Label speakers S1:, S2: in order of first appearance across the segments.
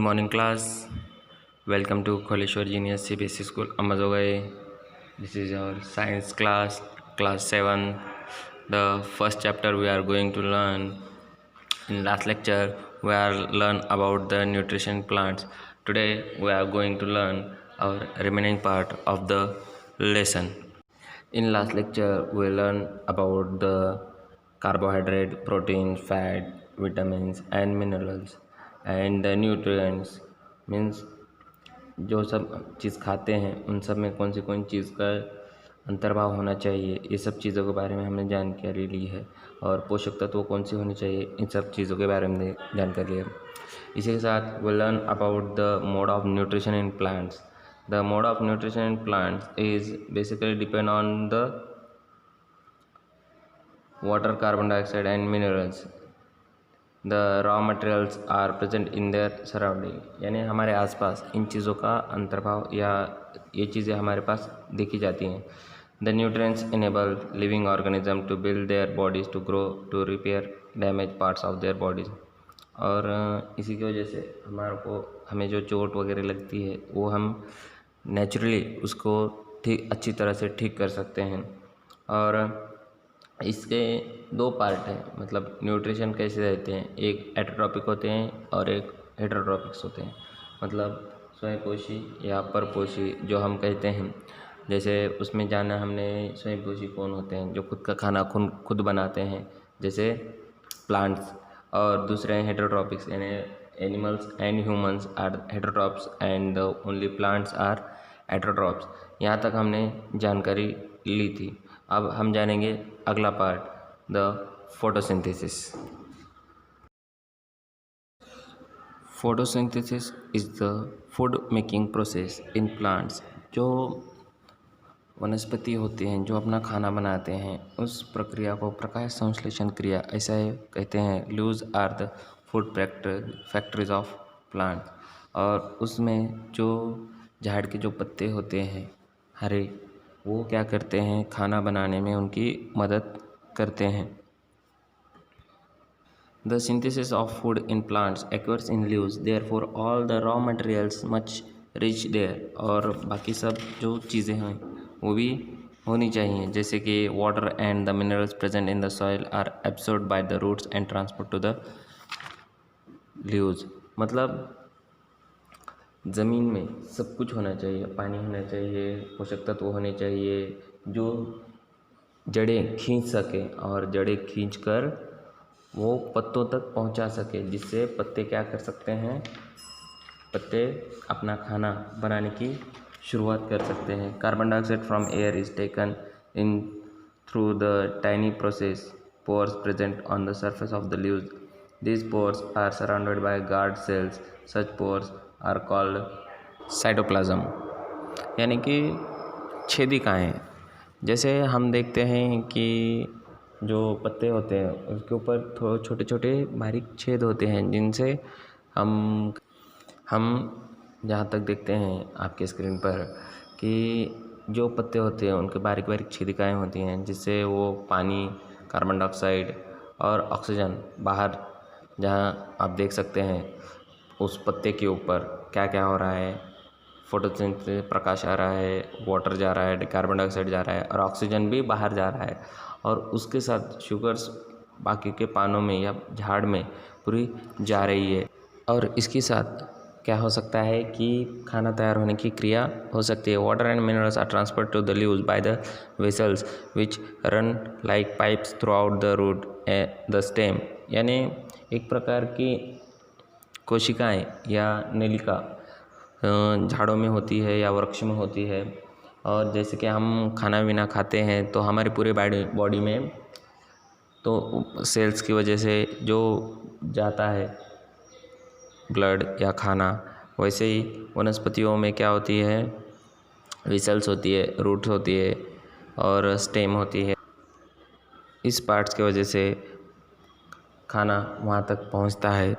S1: morning class. Welcome to Kholeshwar Genius CBSE School Amazogai. This is our science class, class 7. The first chapter we are going to learn. In last lecture we are learn about the nutrition plants. Today we are going to learn our remaining part of the lesson. In last lecture we learn about the carbohydrate, protein, fat, vitamins and minerals and the nutrients means जो सब चीज़ खाते हैं उन सब में कौन सी चीज़ का अंतर्भाव होना चाहिए, ये सब चीज़ों के बारे में हमने जानकारी ली है। और पोषक तत्व कौन सी होनी चाहिए, इन सब चीज़ों के बारे में जानकारी ली है। इसी के साथ we learn about the mode of nutrition in plants. The mode of nutrition in plants is basically depend on the water, carbon dioxide and minerals. The raw materials are present in their surrounding. यानी हमारे आसपास इन चीज़ों का अंतर्भाव या ये चीज़ें हमारे पास देखी जाती हैं. The nutrients enable living organism to build their bodies, to grow, to repair damaged parts of their bodies. और इसी की वजह से हमें जो चोट वगैरह लगती है वो हम नेचुरली उसको अच्छी तरह से ठीक कर सकते हैं. और इसके दो पार्ट हैं, मतलब न्यूट्रिशन कैसे रहते हैं, एक एटोट्रॉपिक होते हैं और एक हेटरोट्रॉपिक्स होते हैं. मतलब स्वयंपोषी या परपोषी जो हम कहते हैं. जैसे उसमें जाना हमने स्वयंपोषी कौन होते हैं, जो खुद का खाना खुद बनाते हैं, जैसे प्लांट्स. और दूसरे हैं हेटरोट्रॉपिक्स, यानी animals and humans are heterotrophs and the only plants are autotrophs. यहाँ तक हमने जानकारी ली थी. अब हम जानेंगे अगला part, the photosynthesis. Photosynthesis is the food making process in plants. जो वनस्पति होते हैं जो अपना खाना बनाते हैं, उस प्रक्रिया को प्रकाश संश्लेषण क्रिया ऐसा कहते हैं. Leaves are the food factories of plant. और उसमें जो झाड़ के जो पत्ते होते हैं हरे, वो क्या करते हैं, खाना बनाने में उनकी मदद करते हैं. The synthesis of food in plants occurs in leaves, therefore all the raw materials much rich there. और बाकी सब जो चीज़ें हैं वो भी होनी चाहिए, जैसे कि water and the minerals present in the soil are absorbed by the roots and transport to the leaves. मतलब ज़मीन में सब कुछ होना चाहिए, पानी होना चाहिए, पोषक तत्व होने चाहिए जो जड़ें खींच सके और जड़ें खींचकर वो पत्तों तक पहुंचा सके, जिससे पत्ते क्या कर सकते हैं, पत्ते अपना खाना बनाने की शुरुआत कर सकते हैं. Carbon dioxide from air is taken in through the tiny process pores present on the surface of the leaves. These pores are surrounded by guard cells. Such pores are called cytoplasm. यानी कि छेदिकाएँ. जैसे हम देखते हैं कि जो पत्ते होते हैं उसके ऊपर थोड़े छोटे छोटे बारीक छेद होते हैं, जिनसे हम जहाँ तक देखते हैं आपके स्क्रीन पर कि जो पत्ते होते हैं उनके बारीक बारीक छेदिकाएँ होती हैं, जिससे वो पानी, कार्बन डाइऑक्साइड और ऑक्सीजन बाहर, जहाँ आप देख सकते हैं उस पत्ते के ऊपर क्या क्या हो रहा है, फोटोसिंथेसिस, प्रकाश आ रहा है, वाटर जा रहा है, कार्बन डाइऑक्साइड जा रहा है और ऑक्सीजन भी बाहर जा रहा है. और उसके साथ शुगर्स बाकी के पानों में या झाड़ में पूरी जा रही है. और इसके साथ क्या हो सकता है कि खाना तैयार होने की क्रिया हो सकती है. Water and minerals are transferred to the leaves by the vessels which run like pipes throughout the root the stem. यानी एक प्रकार की कोशिकाएं या नलिका झाड़ों में होती है या वृक्ष में होती है. और जैसे कि हम खाना पीना खाते हैं तो हमारी पूरे बॉडी में तो सेल्स की वजह से जो जाता है ब्लड या खाना, वैसे ही वनस्पतियों में क्या होती है, वेसल्स होती है, रूट्स होती है और स्टेम होती है. इस पार्ट्स की वजह से खाना वहाँ तक पहुँचता है,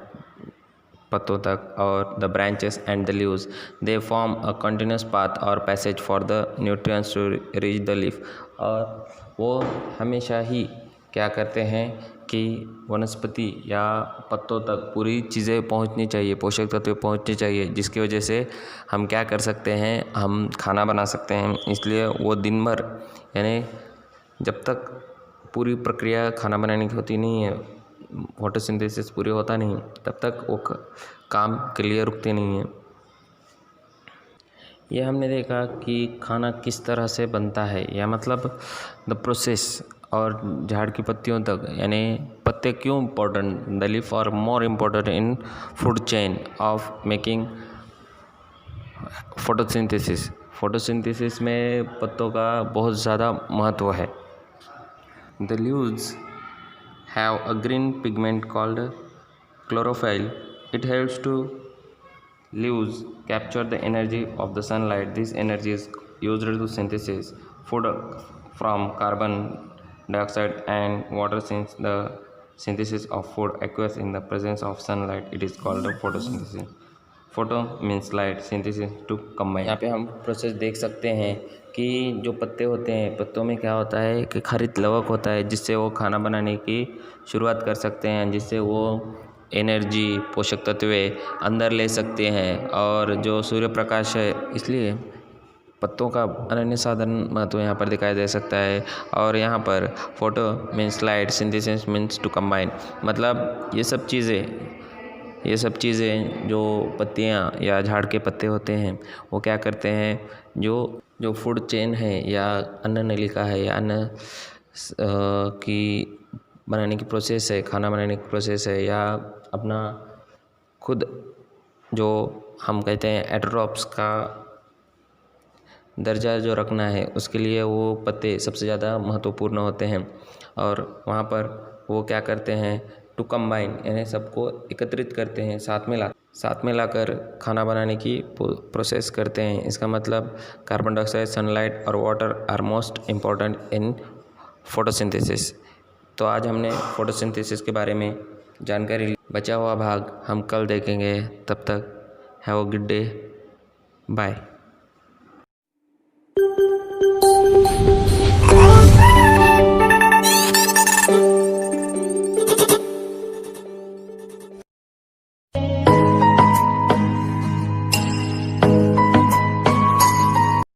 S1: पत्तों तक. और the branches and the leaves they form a continuous path or passage for the nutrients to reach the leaf. और वो हमेशा ही क्या करते हैं कि वनस्पति या पत्तों तक पूरी चीज़ें पहुंचनी चाहिए, पोषक तत्व पहुंचनी चाहिए, जिसकी वजह से हम क्या कर सकते हैं, हम खाना बना सकते हैं। इसलिए वो दिन भर यानी जब तक पूरी प्रक्रिया खाना बनाने की होती नहीं है, फोटोसिंथेसिस पूरी होता नहीं, तब तक वो काम के लिए रुकते नहीं हैं। ये हमने देखा कि खाना किस तरह से बनता है, या मतलब द प्रोसेस, और झाड़ की पत्तियों तक, यानी पत्ते क्यों important, the leaf are more important in food chain of making photosynthesis. Photosynthesis में पत्तों का बहुत ज़्यादा महत्व है। द लीव्स have a green pigment called chlorophyll. It helps to leaves capture the energy of the sunlight. This energy is used to synthesize food from carbon dioxide and water. Since the synthesis of food occurs in the presence of sunlight, it is called photosynthesis. Photo means light, synthesis to combine. यहाँ पे हम process देख सकते हैं कि जो पत्ते होते हैं, पत्तों में क्या होता है कि हरित लवक होता है, जिससे वो खाना बनाने की शुरुआत कर सकते हैं, जिससे वो एनर्जी, पोषक तत्व अंदर ले सकते हैं। और जो सूर्य प्रकाश है, इसलिए पत्तों का अनन्य साधारण महत्व यहाँ पर दिखाई दे सकता है। और यहाँ पर photo means light, synthesis means to combine, मतलब ये सब चीज़ें जो पत्तियाँ या झाड़ के पत्ते होते हैं, वो क्या करते हैं, जो फूड चेन है या अन्न नलिका है या अन्न की बनाने की प्रोसेस है, खाना बनाने की प्रोसेस है, या अपना खुद जो हम कहते हैं एटरोप्स का दर्जा जो रखना है, उसके लिए वो पत्ते सबसे ज़्यादा महत्वपूर्ण होते हैं। और वहाँ पर वो क्या करते हैं, टू कंबाइन, यानी सबको एकत्रित करते हैं, साथ में लाकर खाना बनाने की प्रोसेस करते हैं। इसका मतलब कार्बन डाइऑक्साइड, सनलाइट और water are most important in photosynthesis. तो आज हमने फोटोसिंथेसिस के बारे में जानकारी ली। बचा हुआ भाग हम कल देखेंगे। तब तक have a good day, bye.